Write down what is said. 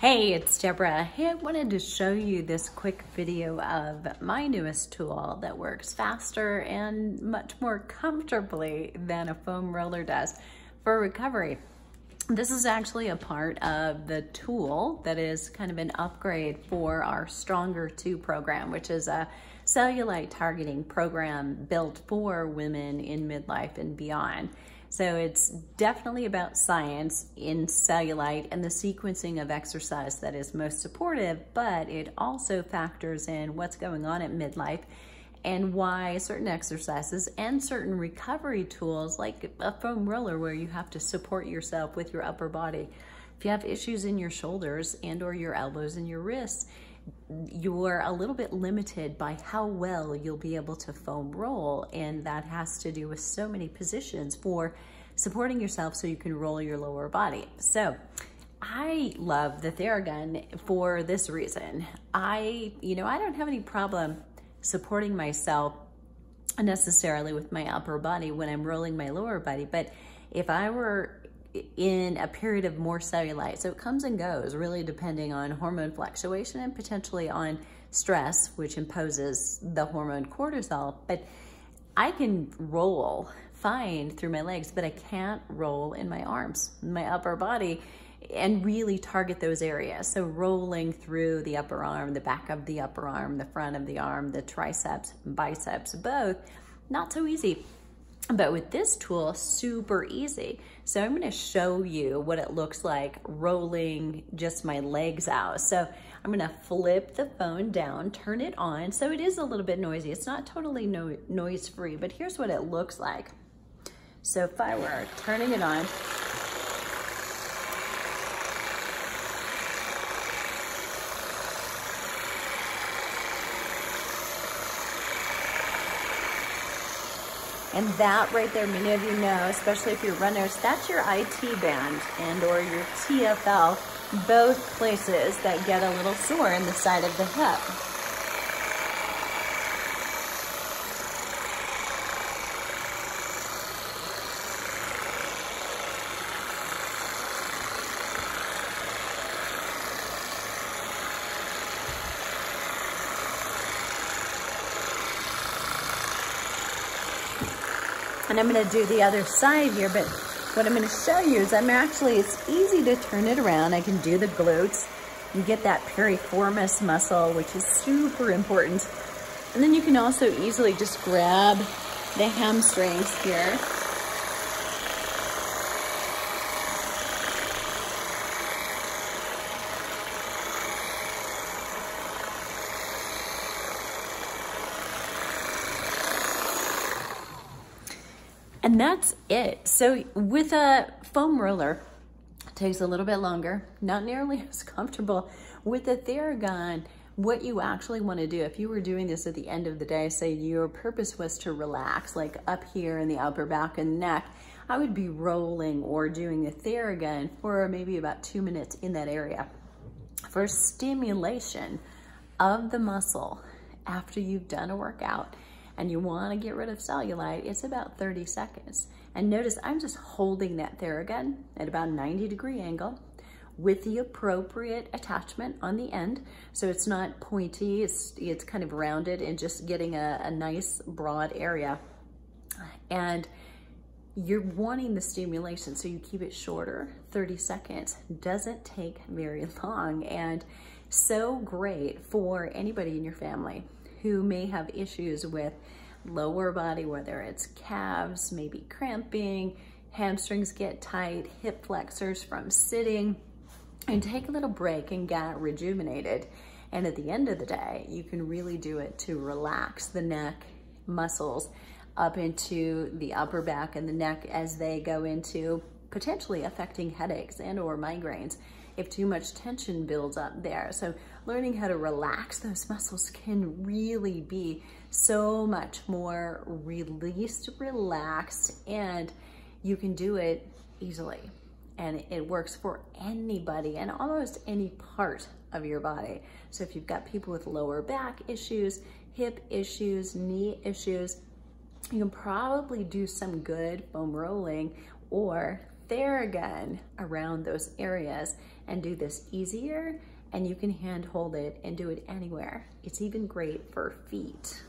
Hey, it's Deborah. Hey, I wanted to show you this quick video of my newest tool that works faster and much more comfortably than a foam roller does for recovery. This is actually a part of the tool that is kind of an upgrade for our Stronger 2 program, which is a cellulite targeting program built for women in midlife and beyond. So it's definitely about science in cellulite and the sequencing of exercise that is most supportive, but it also factors in what's going on at midlife and why certain exercises and certain recovery tools like a foam roller where you have to support yourself with your upper body. If you have issues in your shoulders and or your elbows and your wrists, you're a little bit limited by how well you'll be able to foam roll, and that has to do with so many positions for supporting yourself so you can roll your lower body. So I love the Theragun for this reason. I don't have any problem supporting myself necessarily with my upper body when I'm rolling my lower body, but if I were in a period of more cellulite, so it comes and goes really depending on hormone fluctuation and potentially on stress, which imposes the hormone cortisol, but I can roll fine through my legs, but I can't roll in my arms, my upper body, and really target those areas. So rolling through the upper arm, the back of the upper arm, the front of the arm, the triceps, biceps, both, not so easy. But with this tool, super easy. So I'm gonna show you what it looks like rolling just my legs out. So I'm gonna flip the phone down, turn it on. So it is a little bit noisy. It's not totally noise-free, but here's what it looks like. So if I were turning it on, and that right there, many of you know, especially if you're runners, that's your IT band and or your TFL, both places that get a little sore in the side of the hip. And I'm gonna do the other side here, but what I'm gonna show you is it's easy to turn it around. I can do the glutes. You get that piriformis muscle, which is super important. And then you can also easily just grab the hamstrings here. And that's it. So with a foam roller, it takes a little bit longer, not nearly as comfortable. With a Theragun, what you actually want to do, if you were doing this at the end of the day, say your purpose was to relax, like up here in the upper back and neck, I would be rolling or doing the Theragun for maybe about 2 minutes in that area. For stimulation of the muscle after you've done a workout, and you want to get rid of cellulite, it's about 30 seconds. And notice I'm just holding that Theragun at about a 90-degree angle with the appropriate attachment on the end. So it's not pointy, it's kind of rounded and just getting a nice broad area. And you're wanting the stimulation, so you keep it shorter. 30 seconds doesn't take very long, and so great for anybody in your family who may have issues with lower body, whether it's calves, maybe cramping, hamstrings get tight, hip flexors from sitting, and take a little break and get rejuvenated. And at the end of the day, you can really do it to relax the neck muscles up into the upper back and the neck as they go into potentially affecting headaches and or migraines if too much tension builds up there. So learning how to relax those muscles can really be so much more released, relaxed, and you can do it easily. And it works for anybody and almost any part of your body. So if you've got people with lower back issues, hip issues, knee issues, you can probably do some good foam rolling or there again around those areas and do this easier, and you can hand hold it and do it anywhere. It's even great for feet.